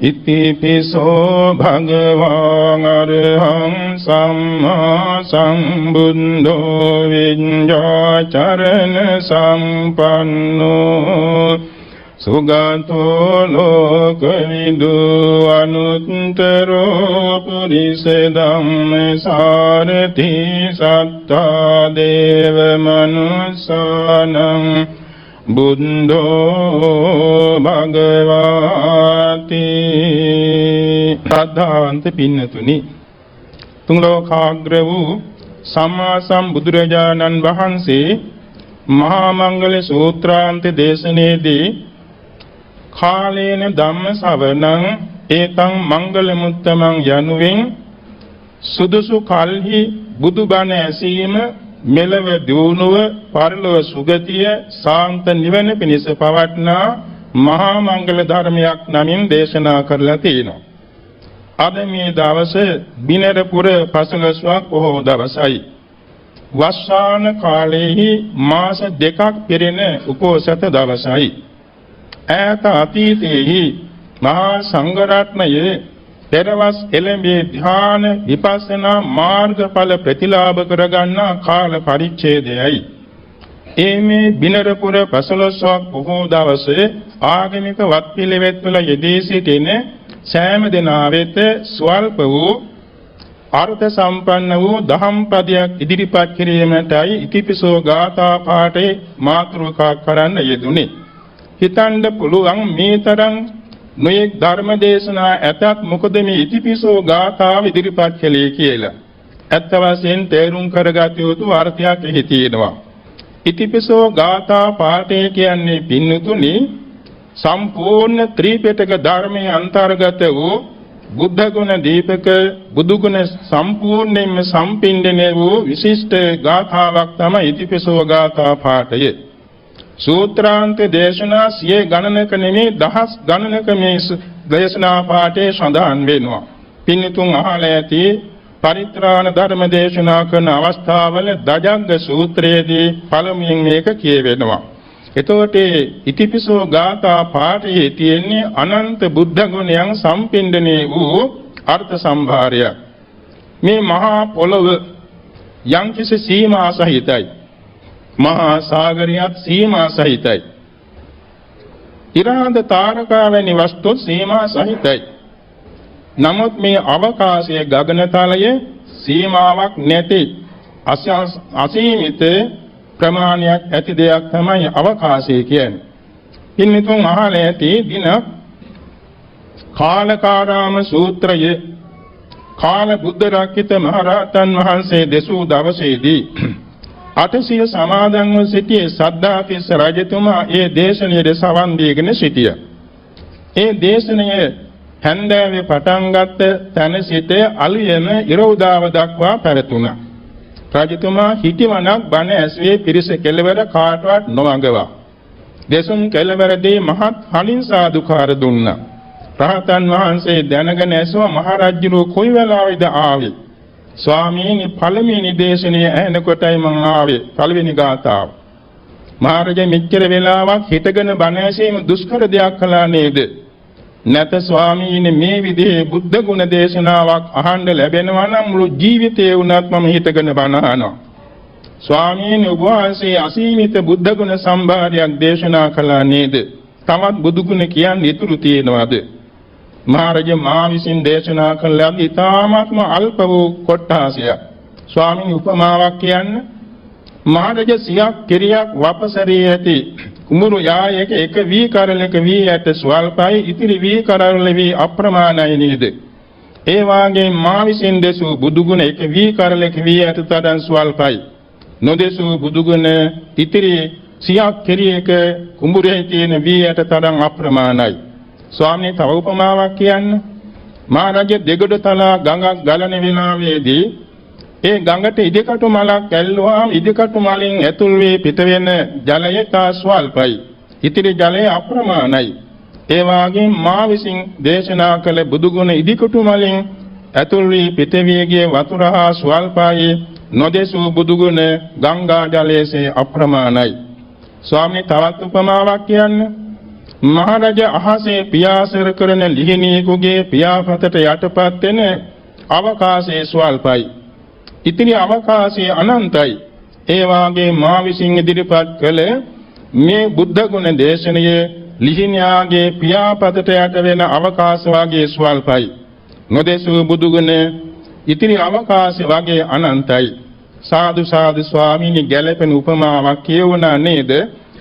ඉතිපිසෝ භගවාන් අරහං සම්මා සම්බුද්ධෝ විඤ්ඤාචරණ සම්පන්නෝ සුගතෝ ලෝකවිදු අනුත්තරෝ පුරිස ධම්මසාරති සත්තා දේව මනුස්සානං බුද්ධෝ භගවාති. ශ්‍රද්ධාවන්ත පින්නතුනි, තුන් ලෝකාග්‍ර වූ සම්මා සම්බුදුරජාණන් වහන්සේ මහා මංගල සූත්‍රාන්ත දේශනයේදී කාලේන ධම්ම ශ්‍රවණං ඒතං මංගල මුත්තමං යනුවෙන් සුදුසු කල්හි බුදුබණ ඇසීම මෙලව දියුණුව පරලොව සුගතිය සාන්ත නිවන පිණිස පවත්නා මහා මංගල ධර්මයක් නමින් දේශනා කරලා තියෙනවා. අද මේ දවසේ බිනරපුර පසළොස්වක් පොහොව දවසයි. වස්සාන කාලයේහි මාස දෙකක් පිරෙන උපෝසත දවසයි. ඈත අතීතයේහි මහා සංඝරත්නයේ පෙරවස් එළඹේ ධ්‍යාන විපස්සනා මාර්ගඵල ප්‍රතිලාභ කරගන්නා කාල පරිච්ඡේදයයි. මේ බිනරපුර පසළොස්වක් බොහෝ දවසේ ආගමික වත්පිළිවෙත් වල යෙදී සිටින සෑම දෙනා වෙත ස්වල්ප වූ අර්ථ සම්පන්න වූ දහම් පදයක් ඉදිරිපත් කිරීමටයි ඉතිපිසෝ ගාථා පාඨේ මාතෘකා කරන්න යෙදුනේ. හිතන්න පුළුවන් මේ තරම් නොයෙක් ධර්ම දේශනා ඇතත් මොකද මේ ඉතිපිසෝ ගාථාව ඉදිරිපත් කළේ කියලා. ඇත්ත වශයෙන් තේරුම් කරගත යුතු අර්ථයක් එහි තියෙනවා. ඉතිපිසෝ ගාථා පාඨය කියන්නේ පින්නතුනි සම්පූර්ණ ත්‍රිපිටක ධර්මයේ අන්තර්ගත වූ බුද්ධ ගුණ දීපක බුදු ගුණ සම්පූර්ණයෙන්ම සම්පින්දනය වූ විශිෂ්ට ගාථාවක් තමයි ඉතිපිසෝ ගාථා පාඨය. සූත්‍රාන්ත දේශනා සිය ගණනක නෙමේ දහස් ගණනක මේ දේශනා පාඨයේ සඳහන් වෙනවා. පින්තුන් අහලා ඇති පරිත්‍රාණ ධර්ම දේශනා කරන අවස්ථාවල දජග්ග සූත්‍රයේදී පළමුවෙන් මේක කියවෙනවා. එතකොට ඉතිපිසෝ ගාථා පාඨයේ තියෙන්නේ අනන්ත බුද්ධ ගුණයන් සම්පින්දනය වූ අර්ථ සම්භාරයක්. මේ මහා පොළොව යම්කිසි සීමා සහිතයි. මහා සාගරයත් සීමා සහිතයි. ඉරහඳ තාරකා වැනි වස්තු සීමා සහිතයි. නමුත් මේ අවකාශයේ ගගනතලයේ සීමාවක් නැති අසීමිත ප්‍රමාණයක් ඇති දෙයක් තමයි අවකාශය කියන්නේ. පින්තුන් අහලා ඇති දින කාලකාරාම සූත්‍රයේ කාල බුද්ධ රක්කිත මහරහතන් වහන්සේ දෙසූ දවසේදී අටසිය සමාදන්ව සිටියේ සද්ධාතිස්ස රජතුමා ඒ දේශනාවේ සවන් දීගෙන සිටියා. ඒ දේශනය හැන්දෑවේ පටන් ගත්ත තැන සිට අලුයම ඉරෝදාව දක්වා පැවතුණා. රජතුමා හිටිවනක් බණ ඇසුවේ පිරිස කෙළවර කාටවත් නොවඟවා. දෙසුම් කෙළවරදී මහත් හලින් සාදුකාර දුන්නා. රහතන් වහන්සේ දැනගෙන ඇසුවා මහරජුරෝ කොයි වෙලාවෙද ආවේ? ස්වාමීනි පළවෙනි දේශනේ ඇහෙනකොටයි මම ආවේ. පළවෙනි ගාථාව. මහරජා මෙච්චර වෙලාවක් හිටගෙන බණ ඇසීම දුෂ්කර දෙයක් කළා නේද? නැත ස්වාමීනි මේ විදිහේ බුද්ධ ගුණ දේශනාවක් අහන්න ලැබෙනවා නම් මුළු ජීවිතේ වුණත් මම හිටගෙන බණ අහනවා. ස්වාමීනි ඔබ වහන්සේ අසීමිත බුද්ධ ගුණ සම්භාරයක් දේශනා කළා නේද? තවත් බුදු ගුණ කියන්නේ ඉතුරු තියෙනවද? මහරජා මා විසින් දේශනා කළ ඉතාමත්ම අල්ප වූ කොට්ටාසයක්. ස්වාමීන් උපමාවක් කියන්න. මහරජා සියක් කිරියක් වපසරී ඇති කුඹුරු යායක එක වී කරලක වී ඇට ස්වල්පයි ඉතිරි වී කරවල වී අප්‍රමාණයි නේද? ඒ වාගේ මා විසින් දෙසූ බුදුගුණ එක වී කරලක වී ඇට තරම් ස්වල්පයි. නොදෙසූ බුදුගුණ ඉතිරි සියක් කිරියක කුඹුරේ තියෙන වී ඇට තරම් අප්‍රමාණයි. ස්වාමීන් තව උපමාවක් කියන්න. මහරජා දෙගොඩ තලා ගඟක් ගලන වෙලාවේදී ඒ ගඟට ඉදිකටු මලක් ඇල්ලුවාම ඉදිකටු මලින් ඇතුල් වී පිට වෙන ජලය තා ස්වල්පයි. ඉතිරි ජලය අප්‍රමාණයි. ඒ වාගේ මා විසින් දේශනා කළ බුදුගුණ ඉදිකටු මලින් ඇතුල් වී පිට වී ගිය වතුර හා ස්වල්පයි. නොදෙසූ බුදුගුණ ගංගා ජලයේ අප්‍රමාණයි. ස්වාමීන් තවත් උපමාවක් කියන්න. මහරජා අහසේ පියාසර කරන ලිහිණියෙකුගේ පියාපතට යටපත් වෙන අවකාශයේ ස්වල්පයි. ඉතිරි අවකාශයේ අනන්තයි. ඒ වාගේ මා විසින් ඉදිරිපත් කළ මේ බුද්ධ ගුණ දේශනයේ ලිහිණියාගේ පියාපතට යට වෙන අවකාශ වාගේ ස්වල්පයි. නොදෙසූ බුදු ගුණ ඉතිරි අවකාශය වගේ අනන්තයි. සාදු සාදු ස්වාමීනි ගැළපෙන උපමාවක් කියවුණා නේද?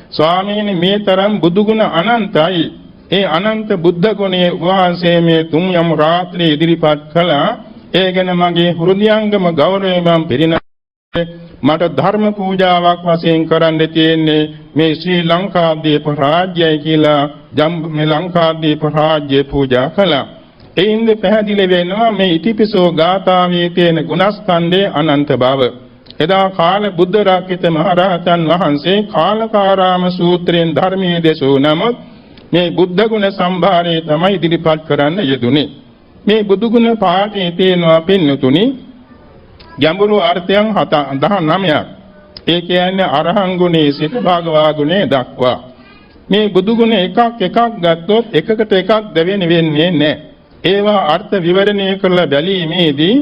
ස්වාමීනි මේ තරම් බුදු ගුණ අනන්තයි. ඒ අනන්ත බුද්ධ ගුණයේ වහන්සේ මේ තුන් යම් රාත්‍රියේ ඉදිරිපත් කළා. ඒ ගැන මගේ හෘදයාංගම ගෞරවයෙන් මම පිරිනමන්නේ. මට ධර්ම පූජාවක් වශයෙන් කරන්න තියෙන්නේ මේ ශ්‍රී ලංකාදීප රාජ්‍යය කියලා මේ ලංකාදීප රාජ්‍ය පූජා කළා. එයින්ද පැහැදිලි වෙනවා මේ ඉතිපිසෝ ගාථාවේ තියෙන ගුණස්කන්ධයේ අනන්ත බව. එදා කාල බුද්ධ රාකිත මහරහතන් වහන්සේ කාලකාරාම සූත්‍රයෙන් ධර්මයේ දේශෝ නමුත් මේ බුද්ධ ගුණ සම්භාරය තමයි ඉදිරිපත් කරන්න යෙදුනේ. මේ බුදු ගුණ පාඨයේ තියෙනවා පින්නතුනි ගැඹුරු අර්ථයන් 19ක්. ඒ කියන්නේ අරහං ගුණේ සිට භාගවා ගුණේ දක්වා. මේ බුදු ගුණ එකක් ගත්තොත් එකකට එකක් දෙවෙනි වෙන්නේ නැහැ. ඒවා අර්ථ විවරණය කරලා බැලීමේදී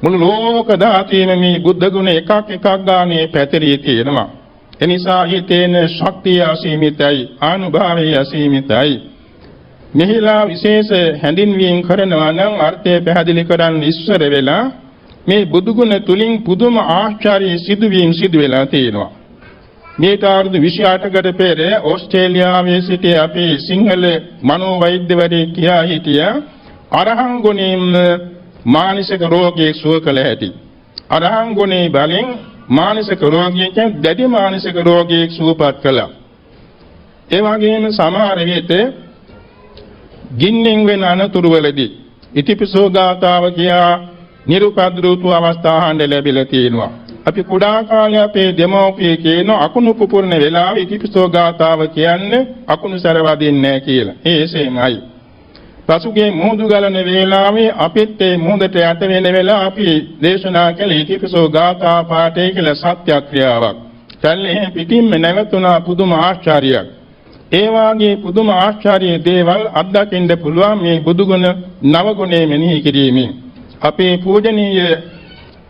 මුළු ලෝක ධාතුවේම මේ බුද්ධ ගුණ එකක් ගානේ පැතිරී තියෙනවා. එනිසා ඊ තේන ශක්තිය අසීමිතයි, ආනුභාවය අසීමිතයි. මෙහිලා විශේෂ හැඳින්වීම් කරනවා නම් අර්ථය පැහැදිලි කරන්න ඉස්සර වෙලා මේ බුදු ගුණ තුලින් පුදුම ආශ්චර්ය සිදුවීම් සිදු වෙලා තියෙනවා. මේට අවුරුදු 28කට පෙර ඕස්ට්‍රේලියාවේ සිටි අපේ සිංහල මනෝවෛද්‍යවරයෙක් කියා හිටියා අරහං ගුණයෙන් මානසික රෝගී සුව කළ හැටි. අරහං ගුණේ බලෙන් මානසික රෝගියෙක් දැඩි මානසික රෝගියෙක් සුවපත් කළා. ඒ වගේම සමහර විට ගින්නෙන් වෙන අනතුරුවලදී ඉතිපිසෝ ගාථාව කියා නිරුපද්‍රූතු අවස්ථාහඬ ලැබිලා තියෙනවා. අපි කුඩා කාලේ අපේ දෙමෝපිය කියන අකුණු පුපුරන වෙලාවේ ඉතිපිසෝ ගාථාව කියන්නේ අකුණු සරවදින්නේ නැහැ කියලා. ඒසෙන්යි. පසුගිය මුහුදු ගලන වේලාවේ අපිත් ඒ මුහුදට යට වෙන වෙලාව අපි දේශනා කළ ඉතිපිසෝ ගාථා පාඨය කියලා සත්‍යක්‍රියාවක්. කල්ලේ පිටින්ම නැවතුණා පුදුම ආශ්චර්යයක්. ඒ වාගේ පුදුම ආශ්චර්ය දේවල් අත්දකින්න පුළුවන් මේ බුදුගුණ නවගුණේ මෙනෙහි කිරීමෙන්. අපේ පූජනීය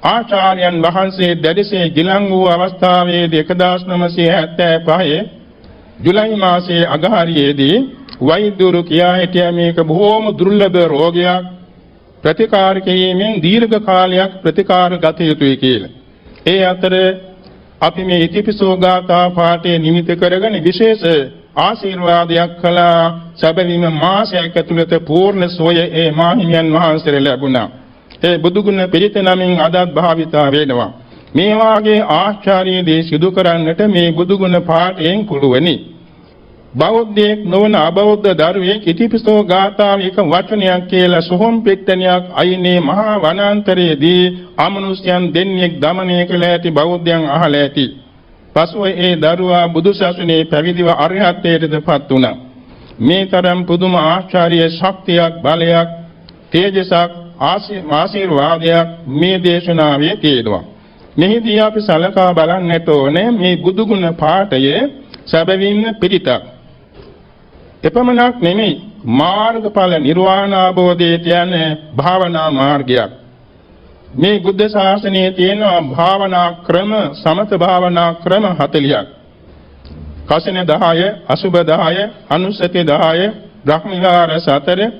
ආචාර්යයන් වහන්සේ දැඩිසේ ගිලන් වූ අවස්ථාවේදී 1975 ජුලයි මාසයේ අගහරියේදී වෛද්‍යවරු කියා හිටියා මේක බොහෝම දුර්ලභ රෝගයක්, ප්‍රතිකාර කිරීමෙන් දීර්ඝ කාලයක් ප්‍රතිකාර ගත යුතුයි කියලා. ඒ අතර අපි මේ ඉතිපිසෝ ගාථා පාඨය නිමිති කරගෙන විශේෂ ආශිර්වාදයක් කළා. සැබවින්ම මාසයක් ඇතුළත පූර්ණ සෝය ඒ මාහිමියන් වහන්සේට ලැබුණා. ඒ බුදුගුණ පිළිත නමින් අදත් භාවිතා වෙනවා. මේ වාගේ ආශ්චර්ය දේ සිදු කරන්නට මේ බුදුගුණ පාඨයෙන් පුළුවනි. බෞද්ධයෙක් නොවන අබෞද්ධ දරුවෙක් ඉතිපිසෝ ගාථාව එක වචනයක් කියලා සොහොන් පෙට්ටනියක් අයිනේ මහා වනාන්තරයේදී අමනුෂ්‍යයන් දෙන්නෙක් দমনය කළ ඇති බෞද්ධයන් අහලා ඇති. පසුව ඒ දරුවා බුදුසසුනේ පැවිදිව අරිහත්ත්වයටපත් වුණා. මේ තරම් පුදුම ආශ්චර්ය ශක්තියක්, බලයක්, තේජසක්, ආශිර්වාදයක් මේ දේශනාවේ තියෙනවා. මෙහිදී අපි සලකා බලන්නට ඕනේ මේ බුදුගුණ පාඨයේ සැබවින්ම පිළිතක්. එපමණක් නෙමෙයි මාර්ගඵල නිර්වාණ අවබෝධයට යන භාවනා මාර්ගයක්. මේ බුද්ධ ශාසනයේ තියෙන භාවනා ක්‍රම, සමත භාවනා ක්‍රම 40ක්. කසින 10, අසුබ 10, අනුසති 10, බ්‍රහ්මවිහාර 4,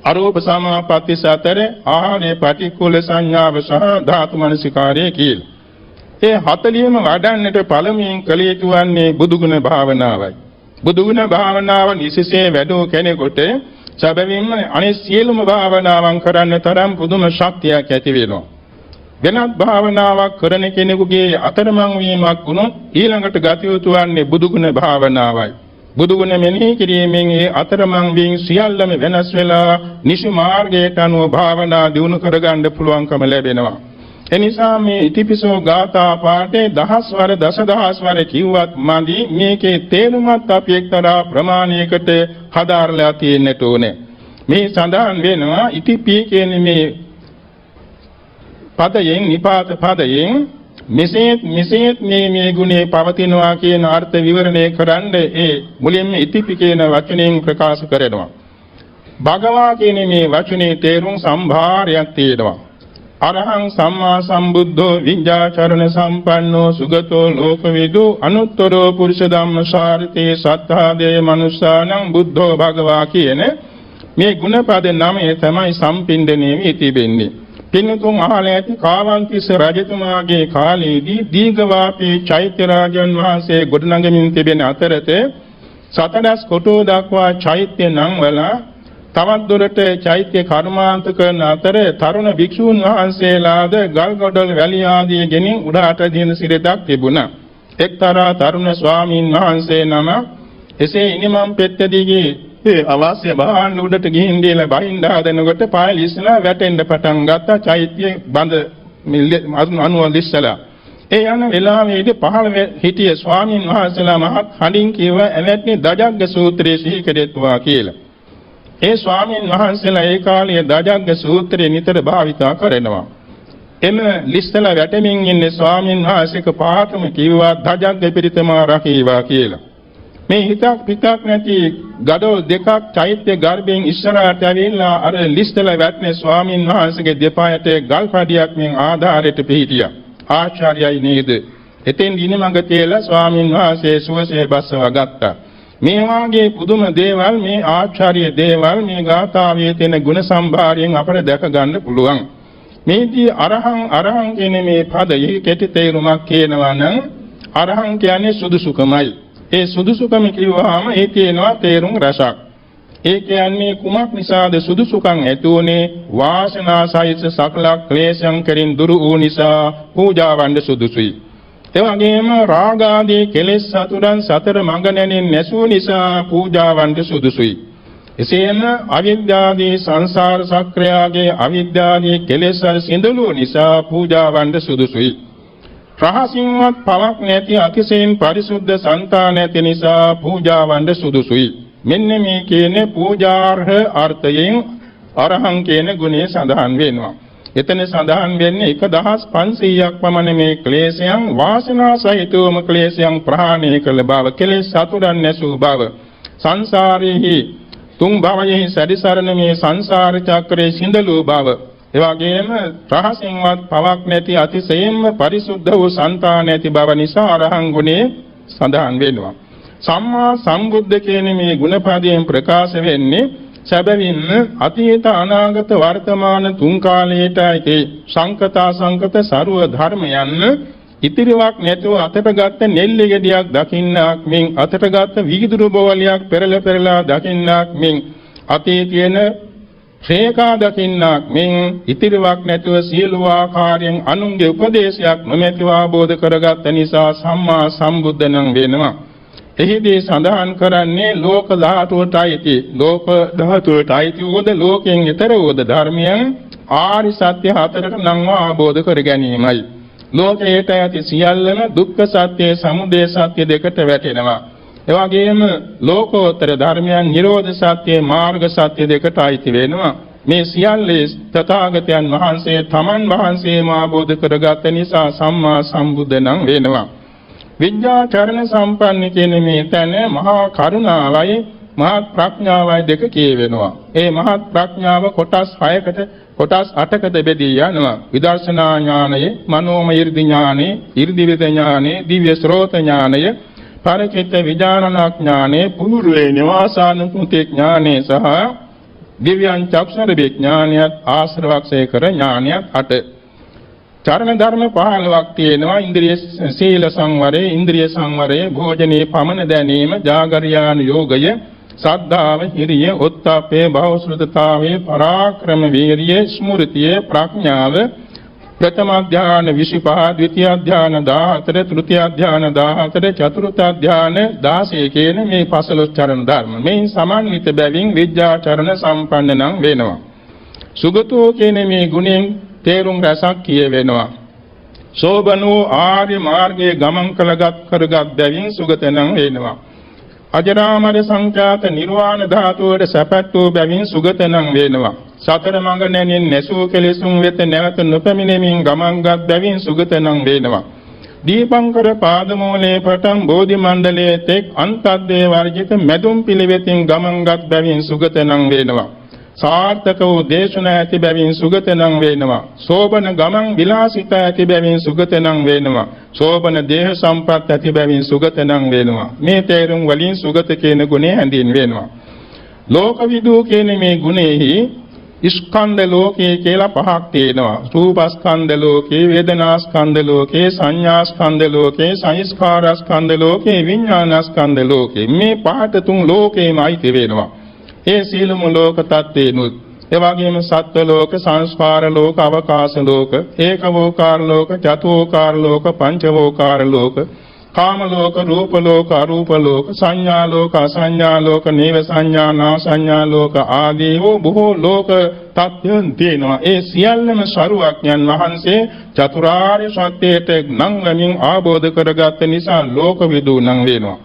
අරූප සමාපatti 4, ආහාරයේ පටික්කුල සංඥාව සහ ධාතු මනසිකාරය කියලා. ඒ 40ම වඩන්නට පළමුවෙන් කළ යුතු වන්නේ බුදුගුණ භාවනාවයි. බුදුගුණ භාවනාව නිසිසේ වැඩෝ කෙනෙකුට සැබවින්ම අනිත් සියලුම භාවනාවන් කරන්න තරම් පුදුම ශක්තියක් ඇති වෙනවා. වෙනත් භාවනාවක් කරන කෙනෙකුගේ අතරමං වීමක් වුණොත් ඊළඟට ගත යුතු වන්නේ බුදුගුණ භාවනාවයි. බුදුගුණ මෙනෙහි කිරීමෙන් ඒ අතරමං වීම සියල්ලම වෙනස් වෙලා නිසි මාර්ගයට අනුව භාවනා දියුණු කරගන්න පුළුවන්කම ලැබෙනවා. එනිසා මේ ඉතිපිසෝ ගාථා පාඨේ දහස්වර දසදහස්වර කිව්වත් මදි. මේකේ තේරුමත් අපි එක්තරා ප්‍රමාණයකට හදාarලා තියෙන්නට ඕනේ. මේ සඳහන් වෙනවා ඉතිපි කියන්නේ මේ පදයෙන් නිපාත පදයෙන් මෙසේත් මේ ගුණේ පවතිනවා කියන අර්ථ විවරණය කරන්න ඒ මුලින්ම ඉතිපි කියන වචනයෙන් ප්‍රකාශ කරනවා. භගවා කියන මේ වචනේ තේරුම් සම්භාරයක් තියෙනවා. අරහං සම්මා සම්බුද්ධෝ විඤ්ඤාචරණ සම්පන්නෝ සුගතෝ ලෝකවිදු අනුත්තරෝ පුරුෂ ධම්මසාරතේ සත්තාදේ මනුස්සානං බුද්ධෝ භගවා කියන මේ ගුණපද නමේ තමයි සම්පින්දණය වී තිබෙන්නේ. පින්තුන් අහලා ඇති කාවන්තිස්ස රජතුමාගේ කාලයේදී දීඝවාපී චෛත්‍ය රාජන් වහන්සේ ගොඩනගමින් තිබෙන අතරතේ සතඩස් කොටුව දක්වා චෛත්‍ය නම් වල තවත් දුරට චෛත්‍ය කර්මාන්ත කරන අතර තරුණ භික්ෂූන් වහන්සේලාද ගල්ගොඩවල වැලි ආදී ගෙනින් උඩට දින සිරතක් තිබුණා. එක්තරා තරුණ ස්වාමීන් වහන්සේ නම එසේ ඉනිමම් පෙත්ත දිගේ අවශ්‍ය බාහන් උඩට ගිහින් දීලා බහින්න හදනකොට පාය ලිස්සලා වැටෙන්න පටන් ගත්තා. චෛත්‍ය බඳ අනුව ලිස්සලා ඒ යන වෙලාවේදී පහළ හිටිය ස්වාමීන් වහන්සේලා මහත් හඬින් කිව්ව එවැනි දජග්ග සූත්‍රයේ සිහි කෙරෙත්වා කියලා. ඒ ස්වාමීන් වහන්සේලා ඒ කාලයේ දජග්ග සූත්‍රය නිතර භාවිතා කරනවා. එම ලිස්සලා වැටෙමින් ඉන්නේ ස්වාමීන් වහන්සේක පාඨම කිව්වා දජග්ග පිරිතමා රකීවා කියලා. මේ හිතක් පිටක් නැති ගඩොල් දෙකක් චෛත්‍ය ගර්භයෙන් ඉස්සරහට ඇවිල්ලා අර ලිස්සලා වැටෙන ස්වාමීන් වහන්සේගේ දෙපායට ගල් කඩියක් මෙන් ආධාරයට පිහිටියා. ආචාර්යයි නේද? එතෙන් දිනමඟ තියලා ස්වාමීන් වහන්සේ සුවසේ බස්සවා ගත්තා. මේ වාගේ පුදුම දේවල් මේ ආචාර්ය දේවල් මේ ගාථාවේ තියෙන ගුණ සම්භාරයෙන් අපට දැක ගන්න පුළුවන්. මේදී අරහං කියන මේ පදයේ කෙටි තේරුමක් කියනවා නම් අරහං කියන්නේ සුදුසුකමයි. ඒ සුදුසුකම කිව්වහම ඒ තියෙනවා තේරුම් රසක්. ඒ කියන්නේ කුමක් නිසාද සුදුසුකම් ඇතුනේ? වාසනාසහිත සකල ක්ලේශයන් කෙරින් දුරු වූ නිසා පූජාවන්ද සුදුසුයි. ඒ වගේම රාග ආදී කෙලෙස් සතුරන් සතර මඟ නැණින් නැසූ නිසා පූජාවන්ට සුදුසුයි. එසේම අවිද්‍යාදී සංසාර සක්‍රයාගේ අවිද්‍යාදී කෙලෙස් සිඳලු නිසා පූජාවන්ට සුදුසුයි. රහසින්වත් පවක් නැති අතිශයින් පරිසුද්ධ සංතාන ඇති නිසා පූජාවන්ට සුදුසුයි. මෙන්න මේ කියන්නේ පූජාර්හ අර්ථයෙන් අරහං කියන ගුණය සඳහන් වෙනවා. එතන සඳහන් වෙන්නේ 1500ක් පමණ මේ ක්ලේශයන් වාසනා සහිතවම ක්ලේශයන් ප්‍රහාණය කළ බව, කෙලෙස් සතුරන් නැසූ බව, සංසාරෙහි තුන් භවයෙහි සැරිසරන මේ සංසාර චක්‍රයේ සිඳලූ බව, එවැගේම රහසින්වත් පවක් නැති අතිශයින්ම පරිසුද්ධ වූ සංතාන ඇති බව නිසා අරහං ගුණේ සඳහන් වෙනවා. සම්මා සම්බුද්ධ කියන මේ ගුණපදයෙන් ප්‍රකාශ වෙන්නේ සැබවින්ම අතීත අනාගත වර්තමාන තුන් කාලයටයි සංකත සරුව ධර්මයන් ඉතිරිවක් නැතුව අතටගත් නෙල්ලි ගෙඩියක් දකින්නක් මෙන් අතටගත් වීදුරු බෝවලියක් පෙරලා දකින්නක් මෙන් අතීතයේන ශ්‍රේකා දකින්නක් මෙන් ඉතිරිවක් නැතුව සියලු ආකාරයෙන් අනුන්ගේ උපදේශයක් නොමැතිව ආબોධ කරගත් නිසා සම්මා සම්බුද්ධ නම් වෙනවා. එහිදී සඳහන් කරන්නේ ලෝක ධාතුවටයි ලෝක ධාතුවටයි උද ලෝකයෙන් ඊතර උද ධර්මයන් ආරි සත්‍ය හතරට නම් ආબોධ කර ගැනීමයි. ලෝකයට ඇති සියල්ලම දුක්ඛ සත්‍ය, සමුදය සත්‍ය දෙකට වැටෙනවා. එවැගේම ලෝකෝත්තර ධර්මයන් නිරෝධ සත්‍ය, මාර්ග සත්‍ය දෙකට අයිති වෙනවා. මේ සියල්ලේ තථාගතයන් වහන්සේ තමන් වහන්සේම ආબોධ කරගත් නිසා සම්මා සම්බුද්ධ නම් වෙනවා. විඤ්ඤාචරණ සම්පන්න කියන මේ තැන මහා කරුණාවයි මහත් ප්‍රඥාවයි දෙක කියවෙනවා. ඒ මහත් ප්‍රඥාව කොටස් 8කට බෙදී යනවා. විදර්ශනා ඥානය, මනෝමය 이르දි ඥානය, 이르දි විද ඥානය, දිව්‍ය ශ්‍රෝත ඥානය, පරිචිත්ත විඥානනා ඥානය, පූර්වේ නිවාසානුපුති ඥානය සහ දිව්‍යං චක්ෂර විඥානයත් ආශ්‍රවක්ෂේකර ඥානයත් 8. චරණ ධර්ම 15ක් තියෙනවා. ඉන්ද්‍රිය සීල සංවරය, ඉන්ද්‍රිය සංවරය, භෝජනයේ පමන දැනීම, ජාගරියාන යෝගය, සද්ධාව, හිරිය, උත්තාපේ, බහුශ්‍රතතාවේ, පරාක්‍රම, වීරිය, ස්මෘතිය, ප්‍රඥාව, ප්‍රථම ධ්‍යාන 25, ද්විතිය ධ්‍යාන 14, තෘතිය ධ්‍යාන 14, චතුර්ථ ධ්‍යාන 16 කියන මේ 15 චරණ ධර්ම. මේ සමන්විත බැවින් විද්‍යාචරණ සම්පන්න නම් වෙනවා. සුගතෝ කියන මේ ගුණෙන් තේරුම් රසක් කියවෙනවා. සෝබනෝ ආර්ය මාර්ගයේ ගමන් කරගත් බැවින් සුගත නම් වෙනවා. අජරාමර සංඛ්‍යාත නිර්වාණ ධාතුවට සැපත් වූ බැවින් සුගත නම් වෙනවා. සතර මඟ නැණින් නැසූ කෙලෙසුන් වෙත නැවත නොපැමිණෙමින් ගමන්ගත් බැවින් සුගත නම් වෙනවා. දීපංකර පාදමූලේ පටන් බෝධි මණ්ඩලයේ තෙක් අන්තද්දේ වර්ජිත මැදුම් පිළිවෙතින් ගමන්ගත් බැවින් සුගතනම් වේනවා. සාර්ථක වූ දේශනා ඇති බැවින් සුගතනම් වේනවා. සෝබන ගමන් විලාසිත ඇති බැවින් සුගතනම් වේනවා. සෝබන දේහ සම්පත් ඇති බැවින් සුගතනම් වේනවා. මේ තේරුම් වලින් සුගත කියන ගුණය හැඳින්වෙනවා. ලෝකවිදූ කියන මේ ගුණෙහි ස්කන්ධ ලෝකයේ කියලා පහක් තියෙනවා. රූපස්කන්ධ ලෝකේ, වේදනාස්කන්ධ ලෝකේ, සංඥාස්කන්ධ ලෝකේ, සංස්කාරස්කන්ධ ලෝකේ, විඥානස්කන්ධ ලෝකේ. මේ පහට තුන් ලෝකේම අයිති වෙනවා. ඒ සීලම ලෝක තත්ත්වේනුත් එවැගේම සත්ව ලෝක, සංස්කාර ලෝක, අවකාශ ලෝක, ඒකවෝකාර ලෝක, චතුෝකාර ලෝක, පංචවෝකාර ලෝක, කාම ලෝක, රූප ලෝක, අරූප ලෝක, සංඥා ලෝක, අසංඥා ලෝක, නේව සංඥා, නා සංඥා ලෝක ආදී වූ බොහෝ ලෝක තත්ත්වයන් තියෙනවා. ඒ සියල්ලම සරුවඥන් වහන්සේ චතුරාර්ය සත්‍යයට නම් වමින් ආબોධ කරගත් නිසා ලෝකවිදූ නම් වෙනවා.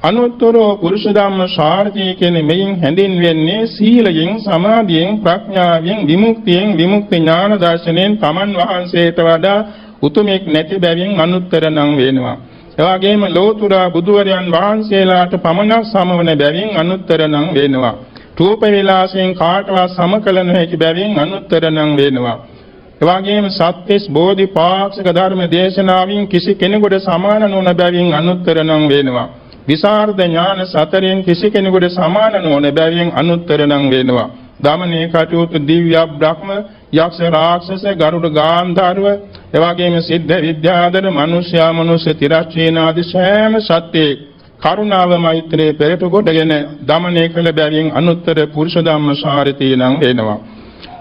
අනුත්තර පුරුෂ ධම්ම සාරථි කියන මෙයින් හැඳින්වෙන්නේ සීලයෙන්, සමාධියෙන්, ප්‍රඥාවෙන්, විමුක්තියෙන්, විමුක්ති ඥාන දර්ශනයෙන් තමන් වහන්සේට වඩා උතුමෙක් නැති බැවින් අනුත්තර නම් වෙනවා. එවාගෙම ලෝතුරා බුදුවරයන් වහන්සේලාට පමණක් සමවන බැවින් අනුත්තර නම් වෙනවා. රූප විලාසයෙන් කාටවත් සමකල නොහැකි බැවින් අනුත්තර නම් වෙනවා. එවාගෙම සත්‍යස් බෝධිපාක්ෂික ධර්ම දේශනාවෙන් කිසි කෙනෙකුට සමාන නොවන බැවින් අනුත්තර නම් වෙනවා. විසරද ඥාන සතරෙන් කිසි කෙනෙකුට සමාන නොවන බැවින් අනුත්තර නම් වෙනවා. දමනේ කටයුතු දිව්‍ය බ්‍රහ්ම, යක්ෂ රාක්ෂස, ගරුඩ ගාන්ධර්ව, එවාගෙම සිද්ධ විද්‍යාදර, මනුෂ්‍යයා, මනුෂ්‍ය තිරස්චීන ආදී සෑම සත්‍යයේ කරුණාව මෛත්‍රී පෙරට කොටගෙන දමනය කළ බැවින් අනුත්තර පුරුෂ ධම්ම සාරථී නම් වෙනවා.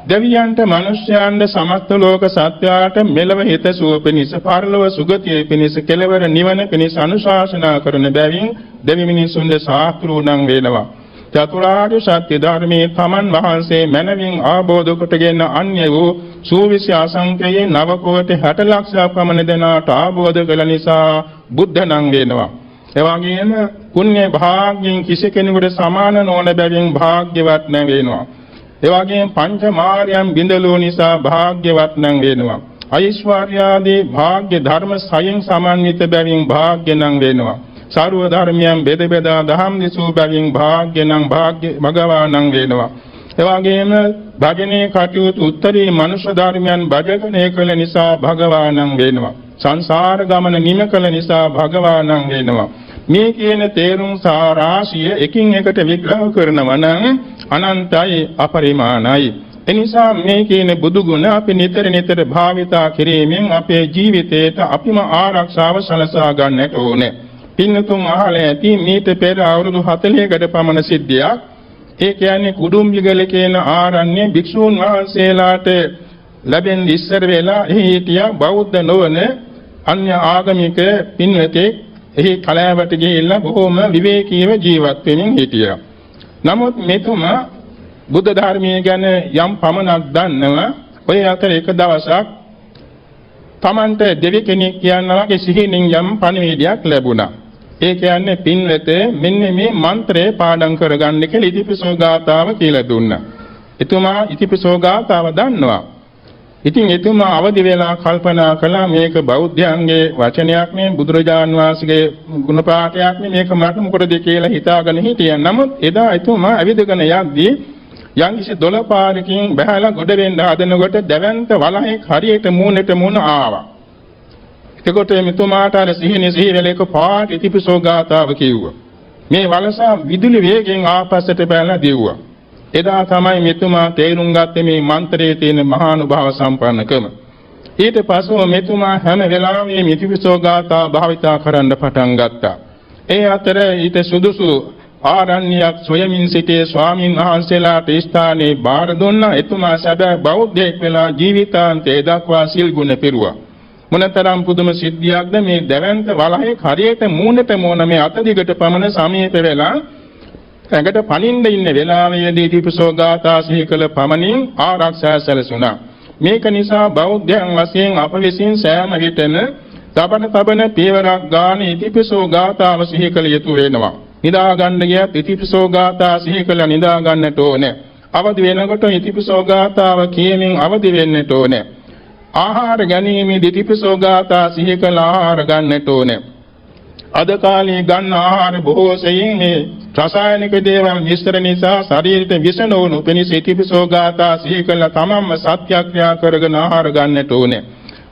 දෙවියන්ට, මනුෂ්‍යයන්ට, සමස්ත ලෝක සත්‍යයට මෙලව හිතසුව පිණිස, පරලොව සුගතිය පිණිස, කෙලවර නිවන පිණිස අනුශාසනා කරන බැවින් දෙවි මිනිසුන්ද ශාස්ත්‍රූ නම් වෙනවා. චතුරාර්ය සත්‍ය ධර්මයේ තමන් වහන්සේ මනමින් ආબોධ කොටගෙන අන්‍ය වූ සූවිසි අසංඛ්‍යයේ 9 කෝටි 60 ලක්ෂ පමණ දෙනාට ආબોධ කළ නිසා බුද්ධ නම් වෙනවා. එවාගෙම පුණ්‍ය භාග්‍යයෙන් කිසි කෙනෙකුට සමාන නොවන බැවින් භාග්‍යවත් නම් වෙනවා. එවාගෙම පංච මාර්යයන් බිඳලෝ නිසා භාග්‍යවත් නම් වෙනවා. ඓශ්වර්යාදී භාග්‍ය ධර්ම සයෙන් සමන්විත බැවින් භාග්‍ය නම් වෙනවා. සාරව ධර්මයන් බෙද බෙදා දහම් දිසූ බැවින් භාග්‍ය නම් භාග්‍ය භගවා නම් වෙනවා. එවාගෙම භජනේ කටයුතු උත්තරී මනුෂ්‍ය ධර්මයන් භජනය කළ නිසා භගවා නම් වෙනවා. සංසාර ගමන නිම කළ නිසා භගවා නම් වෙනවා. මේ කියන තේරුම් සාරාශිය එකින් එකට විග්‍රහ කරනවා නම් අනන්තයි, අපරිමාණයි. එනිසා මේ කියන බුදු ගුණ අපි නිතර නිතර භාවිතා කිරීමෙන් අපේ ජීවිතයට අපිම ආරක්ෂාව සලසා ගන්නට ඕනේ. පින්නතුන් අහලා ඇති මීට පෙර අවුරුදු 40කට පමණ සිද්ධියක්. ඒ කියන්නේ කුඩුම්බිගල කියන ආරණ්‍ය භික්ෂූන් වහන්සේලාට ලැබෙන ඉස්සර වෙලා එහි හිටියා බෞද්ධ නොවන අන්‍ය ආගමික පින්වතෙක්. එහි කලාවට ගිහිල්ලා බොහෝම විවේකීව ජීවත් වෙමින් හිටියා. නමුත් මෙතුමා බුද්ධ ධර්මයේ ගැන යම් පමණක් දන්නවා. ඔය අතර එක දවසක් තමන්ට දෙවි කෙනෙක් කියනවා වගේ සිහිනින් යම් පණිවිඩයක් ලැබුණා. ඒ කියන්නේ පින්වතේ මෙන්න මේ මන්ත්‍රය පාඩම් කරගන්න කියලා ඉතිපිසෝ ගාථාව කියලා දුන්නා. එතුමා ඉතිපිසෝ ගාථාව දන්නවා. ඉතින් එතුමා අවදි වෙලා කල්පනා කළා මේක බෞද්ධයන්ගේ වචනයක් නේ, බුදුරජාන් වහන්සේගේ ගුණ පාඨයක් නේ, මේක මට මොකටද කියලා හිතාගෙන හිටියා. නමුත් එදා එතුමා ඇවිදගෙන යද්දී යම්කිසි දොළපාරකින් බහැලා ගොඩ වෙන්න හදනකොට දැවැන්ත වලහෙක් හරියට මූණට මූණ ආවා. එතකොට මෙතුමාට අර සිහිනෙල එක පාට ඉතිපිසෝ ගාථාව කිව්වා. මේ වලසා විදුලි වේගෙන් ආපස්සට පැනලා දිව්වා. එදා තමයි මෙතුමා තේරුම් ගත්තේ මේ මන්ත්‍රයේ තියෙන මහානුභාව සම්පන්නකම. ඊට පස්ව මෙතුමා හැම වෙලාවෙම ඉතිපිසෝ ගාථා භාවිතා කරන්න පටන් ගත්තා. ඒ අතර ඊට සුදුසු ආරණ්‍යයක් සොයමින් සිටියේ ස්වාමීන් වහන්සේලාට ස්ථානයේ බාර දුන්නා. එතුමා සැබෑ බෞද්ධයෙක් වෙලා ජීවිතාන්තය දක්වා සිල් ගුණ පිරුවා. මොනතරම් පුදුම සිද්ධියක්ද මේ දැවැන්ත වලහේ හරියට මූණට මූණ මේ අත දිගට පමණ සමීප වෙලා ඇඟට පනින්න ඉන්න වෙලාවේදී ඉතිපිසෝ ගාථා සිහි කළ පමණින් ආරක්ෂා සැලසුණා. මේක නිසා බෞද්ධයන් වශයෙන් අප විසින් සෑම විටම තබන පියවරක් ගාන ඉතිපිසෝ ගාථාව සිහි කළ යුතු වෙනවා. නිදා ගන්න ගියත් ඉතිපිසෝ ගාථා සිහි කළ නිදා ගන්නට ඕනේ. අවදි වෙනකොට ඉතිපිසෝ ගාථාව කියමින් අවදි වෙන්නට ඕනේ. ආහාර ගැනීමේදී ත්‍රිපිසෝ ගාථා සිහි කළ ආහාර ගන්නට ඕනේ. අද කාලේ ගන්න ආහාර බොහෝ සෙයින් මේ රසායනික දේවල් මිශ්‍ර නිසා ශරීරයට විෂ නොවනු පිණිස ත්‍රිපිසෝ ගාථා සිහි කළ තමන්ම සත්‍යක්‍රියා කරගෙන ආහාර ගන්නට ඕනේ.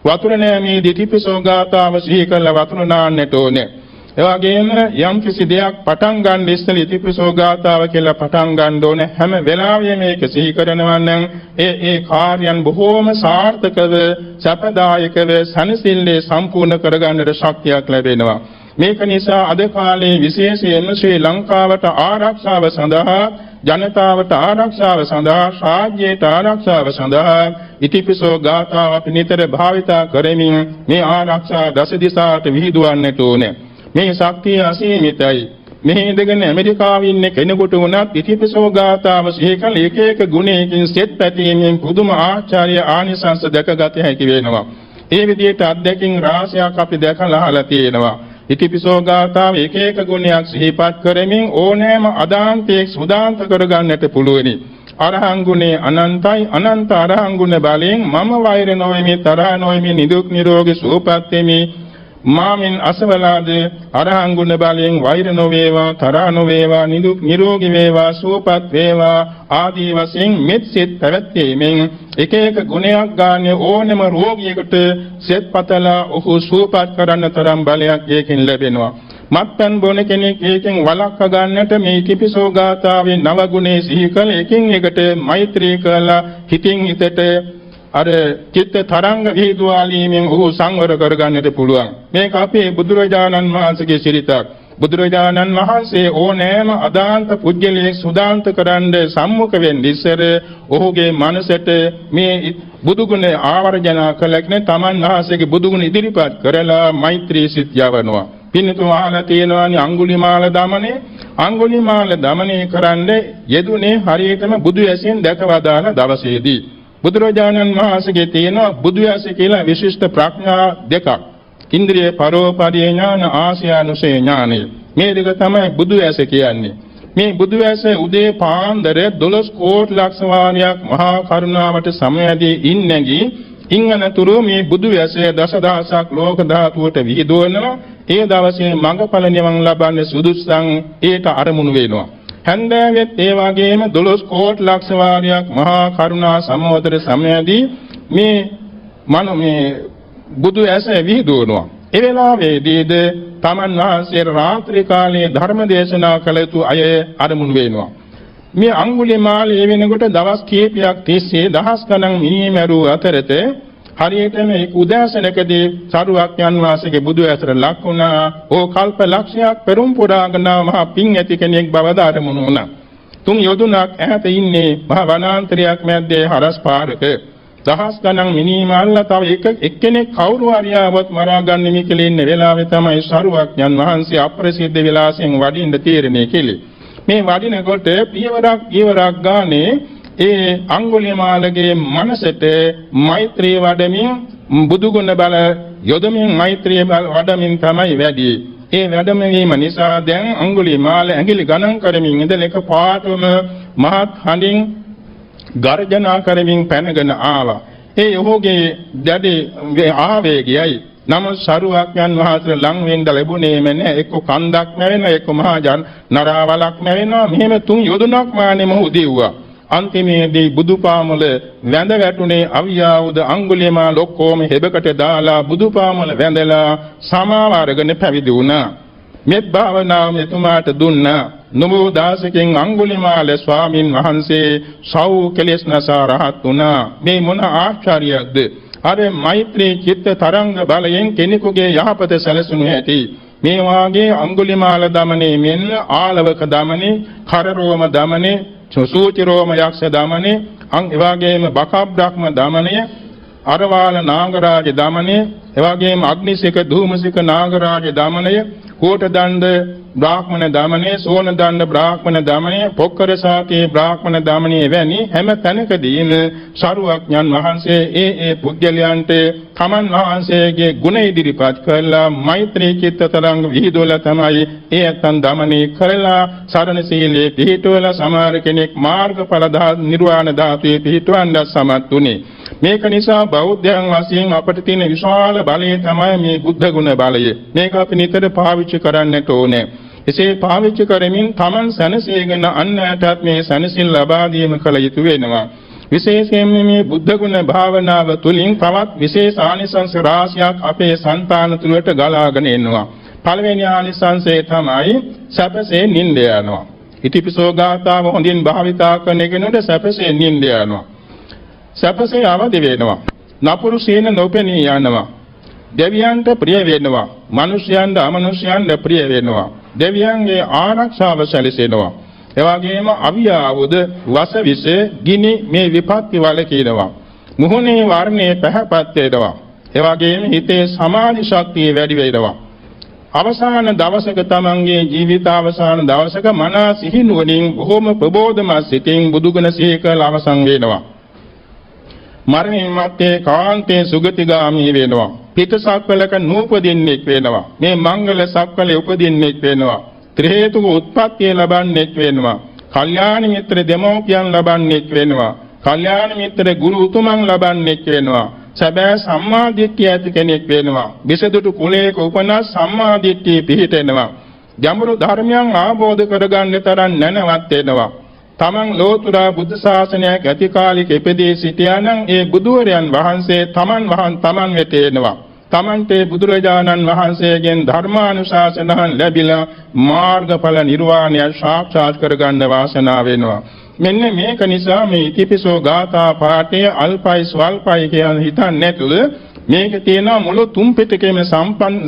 වතුර නෑමේදී ත්‍රිපිසෝ ගාථාව සිහි කළ වතුර නාන්නට ඕනේ. එවැගේම යම් කිසි දෙයක් පටන් ගන්න ඉස්සෙල්ලා ත්‍රිපිසෝ ගාථාව කියලා පටන් ගන්න ඕනේ. හැම වෙලාවෙම මේක සිහි කරනවා නම් ඒ කාර්යයන් බොහෝම සාර්ථකව සපදායකව සනසිල්ලේ සම්පූර්ණ කරගන්නට ශක්තියක් ලැබෙනවා. මේක නිසා අද කාලේ විශේෂයෙන්ම ශ්‍රී ලංකාවට ආරක්ෂාව සඳහා ජනතාවට ආරක්ෂාව සඳහා රාජ්‍යයට ආරක්ෂාව සඳහා ඉතිපිසෝ ගාථාව අපි නිතර භාවිතා කරමින් මේ ආරක්ෂා දස දිසාට විහිදුවන්නට ඕනේ. මේ ශක්තිය අසීමිතයි. මේ ඉඳගෙන ඇමරිකාවේ ඉන්න කෙනෙකුට වුණත් ඉතිපිසෝ ගාථාව සිහි කළ එක එක ගුණයකින් සෙත් පැතීමෙන් පුදුම ආචාර්ය ආනිසංස දැකගත හැකි වෙනවා. ඒ විදිහට අත්දැකීම් රාශියක් අපි දැකලා අහලා තියෙනවා. ඉතිපිසෝ ගාථාව එක එක ගුණයක් සිහිපත් කරමින් ඕනෑම අදාන්තයක් සුදාන්ත කරගන්නට පුළුවනි. අරහං ගුණේ අනන්තයි අනන්ත අරහං ගුණ බලයෙන් මම වෛර නොවෙමි තරහ නොවෙමි නිදුක් නිරෝගී සුවපත් වෙමි. මාමින් අසවලාද අරහං ගුණ බලයෙන් වෛර නොවේවා තරහ නොවේවා නිදුක් නිරෝගී වේවා සුවපත් වේවා ආදී වශයෙන් මෙත් සිත පැවැත්වීමෙන් එක එක ගුණයක් ගන්න ඕනම රෝගියෙකුට සෙත් පතලා ඔහු සුවපත් කරන්න තරම් බලයක් ඒකෙන් ලැබෙනවා. මත්පැන් බොන කෙනෙක් ඒකෙන් වළක්වා ගන්නට මේ ඉතිපිසෝ ගාථාවේ නව ගුණේ සිහි කළ එකින් එකට මෛත්‍රී කළා හිතින් හිතට අර චිත්ත තරංග විහිදුවාලීමෙන් ඔහු සංවර කරගන්නට පුළුවන්. මේක අපේ බුදුරජාණන් වහන්සේගේ සිරිතක්. බුදුරජාණන් වහන්සේ ඕනෑම අදාන්ත පුජ්‍යලයක් සුදාන්ත කරන්න සම්මුඛ වෙන්න ඉස්සර ඔහුගේ මනසට මේ බුදුගුණ ආවර්ජනා කළකනේ තමන් වහන්සේගේ බුදුගුණ ඉදිරිපත් කරලා මෛත්‍රී සිත් යවනවා. පින්නතුන් අහලා තියෙනවානේ අඟුලිමාල දමනේ. අඟුලිමාල දමනේ කරන්නේ යෙදුනේ හරියටම බුදු ඇසෙන් දැකවදාන දවසේදී. බුදුරජාණන් වහන්සේගේ තියෙන බුදු ඇස කියලා විශිෂ්ට ප්‍රඥා දෙකක්. ඉන්ද්‍රිය පරෝපරිය ඥාන ආශ්‍යානුසය ඥානය. මේ දෙක තමයි බුදු ඇස කියන්නේ. මේ බුදු ඇස උදේ පාන්දර 12 කෝටි ලක්ෂ වාරයක් මහා කරුණාවට සමයදී ඉන්නේගී ඉංගනතුරු මේ බුදු ඇස දසදහසක් ලෝක ධාතුවට විහිදුවනවා. ඒ දවසේ මඟඵල නිවන් ලබන්න සුදුසුසන් ඒට අරමුණු වෙනවා. හන්දෑවෙත් ඒ වගේම 12 කෝටි ලක්ෂ වාරයක් මහා කරුණා සමෝදර සමයදී මේ බුදු ඇස විහිදුවනවා. ඒ වෙලාවේදීද තමන් වහන්සේ රාත්‍රී කාලයේ ධර්ම දේශනා කළ යුතු අය අරමුණු වෙනවා. මේ අඟුලිමාලයේ වෙනකොට දවස් කීපයක් තිස්සේ දහස් ගණන් මිනිමැරු අතරතේ හරියටම ඒ උදෑසනකදී සරුවක්යන් වාසයේ බුදු ඇසට ලක් වුණා. ඕ කල්ප ලක්ෂයක් පෙරම් පුරාගෙන මහා පිං ඇති කෙනෙක් බවද අරමුණු වුණා. තුන් යොදුනක් ඈත ඉන්නේ මහ වනාන්තරයක් මැද්දේ හරස් පාරක. දහස් ගණන් මිනිමාල්ලා තව එක්කෙනෙක් කවුරු හරි ආවොත් මරා ගන්නෙමි කියලා ඉන්න වෙලාවේ තමයි සරුවක්යන් වහන්සේ අප්‍රසිද්ධ විලාසයෙන් වඩින්න තීරණය කළේ. මේ වඩිනකොට පියවරක් ගානේ ඒ අඟුලිමාලගේ මනසට මෛත්‍රී වඩමින් බුදුගුණ බල යොදමින් මෛත්‍රී වඩමින් තමයි වැඩි. ඒ වැඩමවීම නිසා දැන් අඟුලිමාල ඇඟිලි ගණන් කරමින් ඉඳලා එක පාටම මහත් හඬින් ගර්ජනා කරමින් පැනගෙන ආවා. ඒ ඔහුගේ දැඩි ආවේගයයි නම සරුවක්යන් වහන්සේ ලං වෙන්න ලැබුණේම නැහැ. එක්ක කන්දක් නැවෙනවා, එක්ක මහා නරාවලක් නැවෙනවා. මෙහෙම තුන් යොදුනක් මානේ මොහු දෙව්වා. අන්තිමේදී බුදුපාමුල වැඳ වැටුනේ අවියාවුද අඟුලිමාල ඔක්කොම හෙබකට දාලා බුදුපාමුල වැඳලා සමාව අරගෙන පැවිදි වුණා. මෙත් භාවනාව මෙතුමාට දුන්නා. නමෝ දාසකෙන් අඟුලිමාල ස්වාමින් වහන්සේ සව් කෙලෙස් නසා රහත් වුණා. මේ මොන ආශ්චර්යයක්ද! අර මෛත්‍රී චිත්ත තරංග බලයෙන් කෙනෙකුගේ යහපත සැලසුණු ඇති. මේ වාගේ අඟුලිමාල දමනේ මෙන්න ආලවක දමනේ, කරරෝම දමනේ, සූචි රෝම යක්ෂ දමනේ, එවාගේම බකබ්‍රහ්ම දමනය, අරවාල නාගරාජ දමනය, එවාගේම අග්නිසික ධූමසික නාගරාජ දමනය, කෝට දණ්ඩ බ්‍රාහ්මණ දමනය, සෝන දණ්ඩ බ්‍රාහ්මණ දමනය, පොක්කර සාකේ බ්‍රාහ්මණ දමනය වැනි හැම තැනකදීම සරුවක්ඥන් වහන්සේ ඒ පුද්ගලයන්ට තමන් වහන්සේගේ ගුණ ඉදිරිපත් කරලා මෛත්‍රී චිත්ත තරංග විහිදුවලා තමයි ඒ අතන් දමනය කරලා සරණ සීලයේ පිහිටුවලා සමහර කෙනෙක් මාර්ගඵල නිර්වාණ ධාතුවේ පිහිටවන්න සමත් උනේ. මේක නිසා බෞද්ධයන් වශයෙන් අපට තියෙන විශාල බලය තමයි මේ බුද්ධ ගුණ බලය. මේක අපි නිතර පාවිච්චි කරන්නට ඕනේ. එසේ පාවිච්චි කරමින් Taman සැනසීගෙන අන්නයටත් මේ සැනසීම ලබා දීම කළ යුතු වෙනවා. විශේෂයෙන්ම මේ බුද්ධ ගුණ භාවනාව තුළින් තවත් විශේෂ ආනිසංස රාශියක් අපේ సంతාන තුළට ගලාගෙන එනවා. පළවෙනි ආනිසංසය තමයි සැපසේ නිින්ද යනවා. ඉතිපිසෝ ගාථාව හොඳින් භාවිතා කරන කෙනෙකුට සැපසේ නිින්ද යනවා. සැපසේ අවදි වෙනවා. නපුරු සීන නොපෙනී යනවා. දෙවියන්ට ප්‍රිය වෙනවා. මිනිසයන්ට අමනුෂ්‍යයන්ට ප්‍රිය වෙනවා. දෙවියන්ගේ ආරක්ෂාව සැලසෙනවා. එවාගෙම අවියාවුද වසවිස ගිනි මේ විපත්ති වල කියනවා. මුහුණේ වර්ණයේ පැහැපත් වෙනවා. එවාගෙම හිතේ සමාධි ශක්තිය වැඩි වෙනවා. අවසාන දවසක තමන්ගේ ජීවිත අවසාන දවසක මනස සිහිනුවණින් බොහොම ප්‍රබෝධමත් සිතින් බුදුගුණ සිහි කරලා අවසන් වෙනවා. මරණින් මත්තේ කාන්තේ සුගතිගාමී වෙනවා. පිටසක්වලක නූපදින්නෙක් වෙනවා. මේ මංගල සක්වලේ උපදින්නෙක් වෙනවා. ත්‍රි හේතුක උත්පත්තිය ලබන්නෙක් වෙනවා. කල්යාණ මිත්‍ර දෙමෝපියන් ලබන්නෙක් වෙනවා. කල්යාණ මිත්‍ර ගුරු උතුමන් ලබන්නෙක් වෙනවා. සැබෑ සම්මාදිට්ඨිය ඇති කෙනෙක් වෙනවා. විසදුටු කුලයක උපන්නා සම්මාදිට්ඨිය පිහිටෙනවා. ගැඹුරු ධර්මයන් ආબોධ කරගන්න තරම් නැනවත් වෙනවා. තමන් ලෝතුරා බුද්ධ ශාසනයක් ඇති කාලික ඉපදී සිටියානම් ඒ බුදුවරයන් වහන්සේ තමන් වෙත එනවා. තමන්ට බුදුරජාණන් වහන්සේගෙන් ධර්මානුශාසනාවන් ලැබිලා මාර්ගඵල නිර්වාණය සාක්ෂාත් කරගන්න වාසනාව වෙනවා. මෙන්න මේක නිසා මේ ඉතිපිසෝ ගාථා පාඨය අල්පයි ස්වල්පයි කියන හිතන්නේ නැතුව මේක තියෙන මුළු තුන් පිටකේම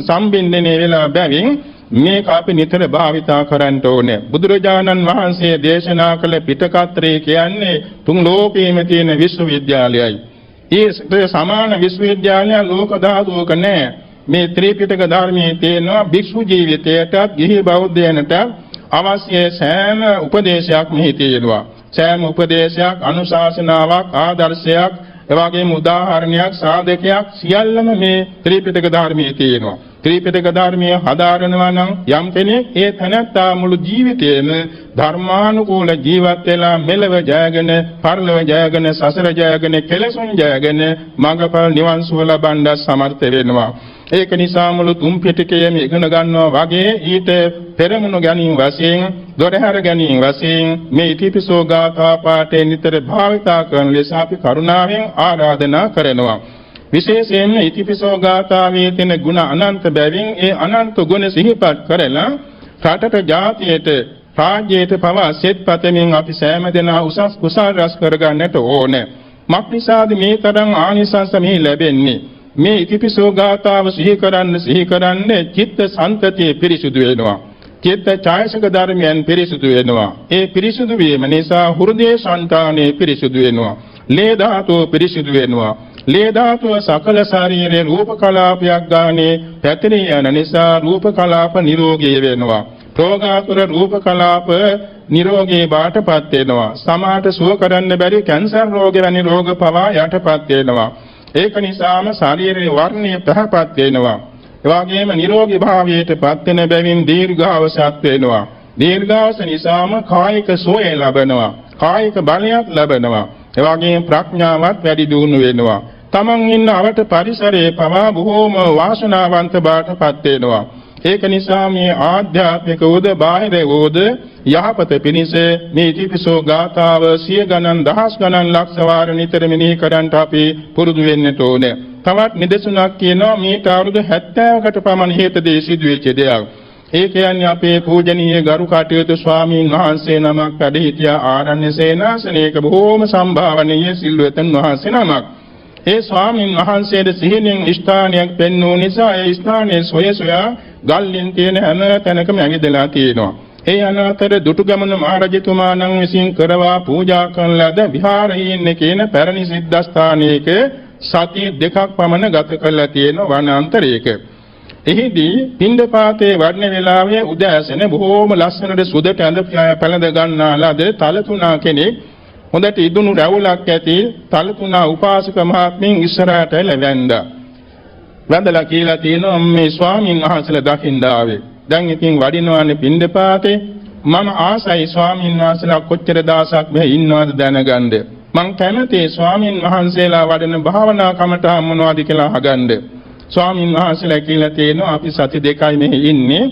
සම්බින්දනය වෙලා බැවින් මේක අපි නිතර භාවිතා කරන්න ඕනේ. බුදුරජාණන් වහන්සේ දේශනා කළ පිටකත්‍රය කියන්නේ තුන් ලෝකයේම තියෙන විශ්වවිද්‍යාලයයි. ඒ සමාන විශ්වවිද්‍යාලය ලෝක ධාතුවක නැහැ. මේ ත්‍රිපිටක ධර්මයේ තියෙනවා භික්ෂු ජීවිතයටත් ගිහි බෞද්ධයන්ට අවශ්‍ය සෑම උපදේශයක් මෙහි තියෙනවා. සෑම උපදේශයක් අනුශාසනාවක් ආදර්ශයක් එවාගේම උදාහරණයක් සාධකයක් සියල්ලම මේ ත්‍රිපිටක ධර්මයේ තියෙනවා. ත්‍රිපිටක ධර්මයේ හදාරනවා නම් යම් කෙනෙක් ඒ තැනත්තා මුළු ජීවිතේම ධර්මානුකූල ජීවත් වෙලා මෙලව ජයගෙන පරලොව ජයගෙන සසර ජයගෙන කෙලෙසුන් ජයගෙන මඟඵල නිවන් සුව ලබන්න සමර්ථ වෙනවා. ඒක නිසා මුළු තුන් පිටකයේම ඉගෙන ගන්නවා වගේ ඊට පෙරමුණු ගැනීම වශයෙන් දොරහැර ගැනීම වශයෙන් මේ ඉතිපිසෝ ගාථා පාඨය නිතර භාවිතා කරන ලෙස අපි කරුණාවෙන් ආරාධනා කරනවා. විශේෂයෙන්ම ඉතිපිසෝ ගාථාවේ තියෙන ගුණ අනන්ත බැවින් ඒ අනන්ත ගුණ සිහිපත් කරලා රටට ජාතියට රාජ්‍යයට පවා සෙත් පතමින් අපි සෑම දෙනා උසස් කුසල් රැස් කරගන්නට ඕනේ. මක්නිසාද මේ තරම් ආනිසංස මෙහි ලැබෙන්නේ? මේ ඉතිපිසෝ ගාථාව සිහි කරන්න චිත්ත සංතතිය පිරිසුදු වෙනවා. චිත්ත ඡායසක ධර්මයන් පිරිසුදු වෙනවා. ඒ පිරිසුදු වීම නිසා හෘදේ සංතානයේ පිරිසුදු වෙනවා. ලේ ධාතුව පිරිසුදු වෙනවා. ලේ ධාතුව සකල ශරීරයේ රූප කලාපයක් ගානේ පැතිරී යන නිසා රූප කලාප නිරෝගී වෙනවා. රෝගාතුර රූප කලාප නිරෝගී බාටපත් වෙනවා. සමාහට සුව කරන්න බැරි කැන්සර් රෝග වැනි රෝග පවා යටපත් වෙනවා. ඒක නිසාම ශරීරයේ වර්ණය පහපත් වෙනවා. ඒ වගේම නිරෝගී භාවයට පත් වෙන බැවින් දීර්ඝායසත් වෙනවා. දීර්ඝායස නිසාම කායික සුවය ලැබෙනවා. කායික බලයක් ලැබෙනවා. ඒ වගේම ප්‍රඥාවත් වැඩි දියුණු වෙනවා. තමන් ඉන්න අවට පරිසරයේ පවා බොහෝම වාසනාවන්ත බාටපත් වෙනවා. ඒක නිසා මේ ආධ්‍යාත්මික උද බාහිර උද යහපත පිණිස මේ ඉතිපිසෝ ගාථාව සිය ගණන් දහස් ගණන් ලක්ෂ වාර නිතර මෙනෙහි කරන්ට අපි පුරුදු වෙන්නට ඕනේ. තවත් නිදසුනක් කියනවා මේට අවුරුදු 70කට පමණ හේතදී සිදුවෙච්ච දෙයක්. ඒ කියන්නේ අපේ පූජනීය ගරු කටයුතු ස්වාමීන් වහන්සේ නමක් වැඩ සිටියා ආරණ්‍ය සේනාසනයක බොහෝම සම්භාවනීය සිල්වතන් වහන්සේ නමක්. ඒ ස්වාමීන් වහන්සේට සිහිනෙන් ස්ථානයක් පෙන්වූ නිසා ඒ ස්ථානයේ සොයා ගල්ලින් තියෙන හැම තැනකම ඇවිදලා තියෙනවා. ඒ අනතර දුටුගැමුණු මහරජතුමාණන් විසින් කරවා පූජා කරන ලද විහාරයේ කියන පැරණි සිද්ධාස්ථානයක සති දෙකක් පමණ ගත කරලා තියෙන වනාන්තරයක. එහිදී පින්ඩපාතේ වඩන වෙලාවේ උදෑසන බොහෝම ලස්සනට සුදට ඇඳ පැළඳ ගන්නා ලද තලතුණා කෙනෙක් හොඳට ඉදුණු රැවුලක් ඇති තලතුණා උපාසක මහත්මින් ඉස්සරහට ලැබෙන්දා. වැඳලා කියලා තියෙනවා මේ ස්වාමීන් වහන්සේලා දකින්න ආවේ. දැන් ඉතින් වඩිනවානේ පින්ඩපාතේ. මම ආසයි ස්වාමීන් වහන්සේලා කොච්චර දවසක් මෙහි ඉන්නවද දැනගන්න. මං කැමති ස්වාමින් වහන්සේලා වඩන භාවනා කමඨාන් මොනවද කියලා අහගන්න. ස්වාමින් වහන්සේලා කියලා තියෙනවා අපි සති දෙකයි මෙහි ඉන්නේ.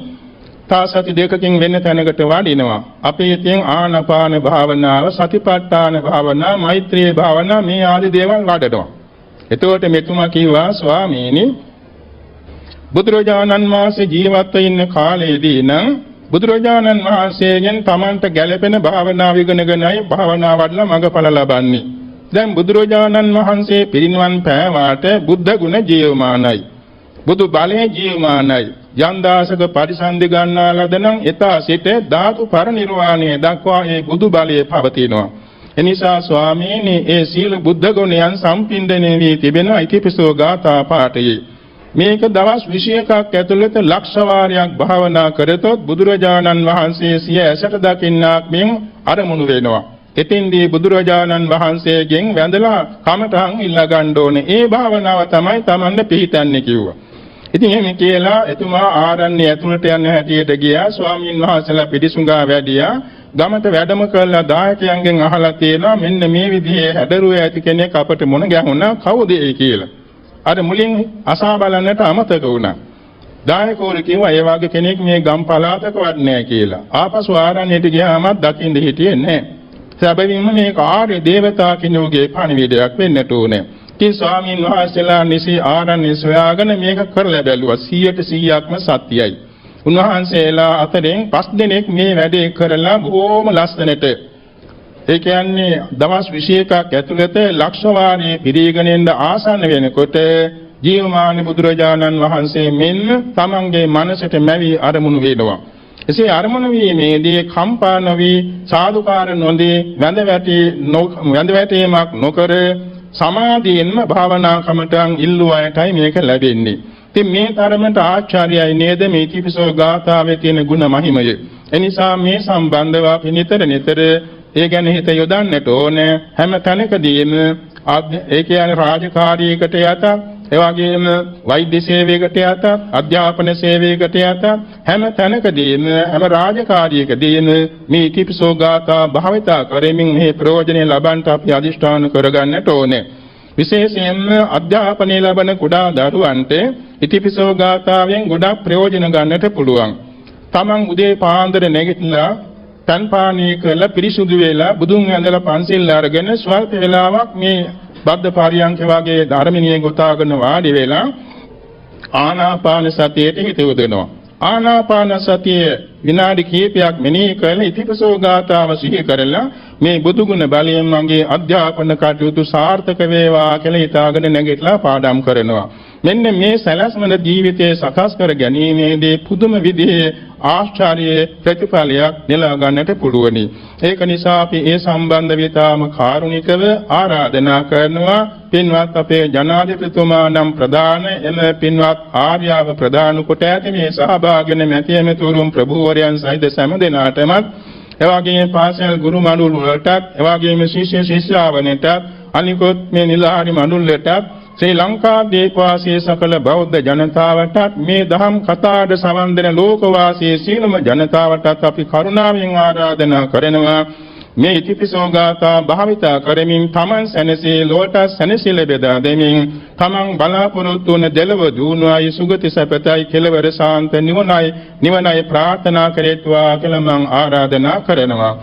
තා සති දෙකකින් වෙන තැනකට වඩිනවා. අපි ඉතින් ආනාපාන භාවනාව, සතිපට්ඨාන භාවනාව, මෛත්‍රී භාවනාව මේ ආදී දේවල් වඩනවා. එතකොට මෙතුමා කිව්වා ස්වාමීනි බුදුරජාණන් වහන්සේ ජීවත්ව ඉන්න කාලයේදී නම් බුදුරජාණන් වහන්සේගෙන් Tamanට ගැළපෙන භාවනාව ඉගෙනගෙනයි භාවනාව වඩලා මඟඵල ලබන්නේ. දැන් බුදුරජාණන් වහන්සේ පිරිනිවන් පෑවාට බුද්ධ ගුණ ජීවමානයි. බුදු බලය ජීවමානයි. යන්දාසක පරිසන්දි ගන්නා ලදනම් එතා සිට ධාතු පරිනිර්වාණය දක්වා ඒ බුදු බලය පවතිනවා. එනිසා ස්වාමීනි ඒ සීල බුද්ධ ගුණයන් සම්පින්දණය වී තිබෙන ඉතිපිසෝ ගාථා පාඨයේ මේක දවස් 21ක් ඇතුළත ලක්ෂ වාරයක් භාවනා කරතොත් බුදුරජාණන් වහන්සේ සිය ඇසට දකින්නාක් මෙන් අරමුණු වෙනවා. එතින්දී බුදුරජාණන් වහන්සේගෙන් වැඳලා කමඨං ඉල්ලා ගන්න ඕනේ. ඒ භාවනාව තමයි Tamanne පිහිටන්නේ කිව්වා. ඉතින් එහෙම කියලා එතුමා ආරණ්‍ය ඇතුළට යන හැටියට ගියා. ස්වාමීන් වහන්සේලා පිටිසුඟා වැඩියා. ගමට වැඩම කළා දායකයන්ගෙන් අහලා තියෙනවා මෙන්න මේ විදිහේ හැඩරුව ඇති කෙනෙක් අපට මුණ ගැහුණා කවුද ඒ කියලා. අර මුලින් අසා බලන්නට අමතක වුණා. දායකවරු කිව්වා ඒ වගේ කෙනෙක් මේ ගම් පළාතකවත් නැහැ කියලා. ආපසු ආරණ්‍යයට ගියාම දකින්න හිටියේ නැහැ. සැබවින්ම මේ ආර්ය දේවතා කෙනෙකුගේ පණිවිඩයක් වෙන්නට ඕනේ. ඉතින් ස්වාමීන් වහන්සේලා නිසි ආරණ්‍ය සොයාගෙන මේක කරලා බැලුවා. 100%ක්ම සත්‍යයි. උන්වහන්සේලා අතරින් 5 දෙනෙක් මේ වැඩේ කරලා බොහොම ලස්සනට ඒ කියන්නේ දවස් 21ක් ඇතුළත ලක්ෂ වාරයේ පිරීගෙන යන ආසන්න වෙනකොට ජීවමාන බුදුරජාණන් වහන්සේ මෙන්න තමන්ගේ මනසට මැවි අරමුණු වෙනවා. එසේ අරමුණු වීමේදී කම්පා නොවි සාදුකාර නොදී වැඳ වැටීමක් නොකර සමාධියෙන්ම භාවනා කමටන් ඉල්ලුවායටයි මේක ලැබෙන්නේ. ඉතින් මේ තරමට ආචාර්යයි නේද මේ ඉතිපිසෝ ගාථාවේ තියෙන ගුණ මහිමය. එනිසා මේ සම්බන්ධව අපි නිතර ඒ ගැන හිත යොදන්නට ඕනේ. හැම තැනකදීම ඒ කියන්නේ රාජකාරියකට යත, ඒ වගේම වෛද්‍ය සේවයකට යත, අධ්‍යාපන සේවයකට යත හැම තැනකදීම හැම රාජකාරියකදීම මේ ඉතිපිසෝ ගාථා භාවිතා කරමින් මේ ප්‍රයෝජනෙ ලබන්නට අපි අදිෂ්ඨාන කරගන්නට ඕනේ. විශේෂයෙන්ම අධ්‍යාපනය ලබන කුඩා දරුවන්ට ඉතිපිසෝ ගාථාවෙන් ගොඩක් ප්‍රයෝජන ගන්නට පුළුවන්. තමන් උදේ පාන්දර නැගිටලා තන්පානී කළ පිරිසුදු වෙලා බුදුන් වැඳලා පන්සිල් අරගෙන ස්වල්ප වේලාවක් මේ බද්ධ පාරියංක වගේ ධර්මණියේ ගොතාගෙන වාඩි වෙලා ආනාපාන සතියට හිත යොදනවා. ආනාපාන සතිය විනාඩි කිහිපයක් මෙනෙහි කරලා ඉතිපිසෝ ගාථාව සිහි කරලා මේ බුදුගුණ බලයෙන් මගේ අධ්‍යාපන කටයුතු සාර්ථක වේවා කියලා හිතාගෙන නැගිටලා පාඩම් කරනවා. මෙන්න මේ සැලැස්මන ජීවිතයේ සකස් කර ගැනීමේදී පුදුම විදිහේ ආශ්චර්ය ප්‍රතිඵලයක් නෙලා ගන්නට පුළුවනි. ඒක නිසා අපි ඒ සම්බන්ධ විතාම කාරුණිකව ආරාධනා කරනවා පින්වත් අපේ ජනාධිපතිතුමා නම් ප්‍රධාන එම පින්වත් ආර්යව ප්‍රධාන කොට ඇති මේ සහභාගී වෙන මැතිතුරුන් ප්‍රභූවරයන් සහිත සෑම දෙනාටම එවාගේම පාසල් ගුරු මණ්ඩල වලටත් එවාගේම ශිෂ්‍ය ශිෂ්‍යාවනටත් අනිකොත් මේ නිලධාරි මණ්ඩල වලටත් ශ්‍රී ලංකා දීපවාසී සකල බෞද්ධ ජනතාවටත් මේ දහම් කතාට සවන් දෙන ලෝකවාසී සීලම ජනතාවටත් අපි කරුණාවෙන් ආරාධනා කරනවා මේ ඉතිපිසෝ ගාථා භාවිතා කරමින් තමන් සැනසී ලෝට සැනසීල බෙදා දෙමින් තමන් බලාපොරොත්තු වන දෙලව දුණුවයි සුගති සැපතයි කෙලවර සාන්ත නිවනයි ප්‍රාර්ථනා කරේත්වා කියලා මම ආරාධනා කරනවා.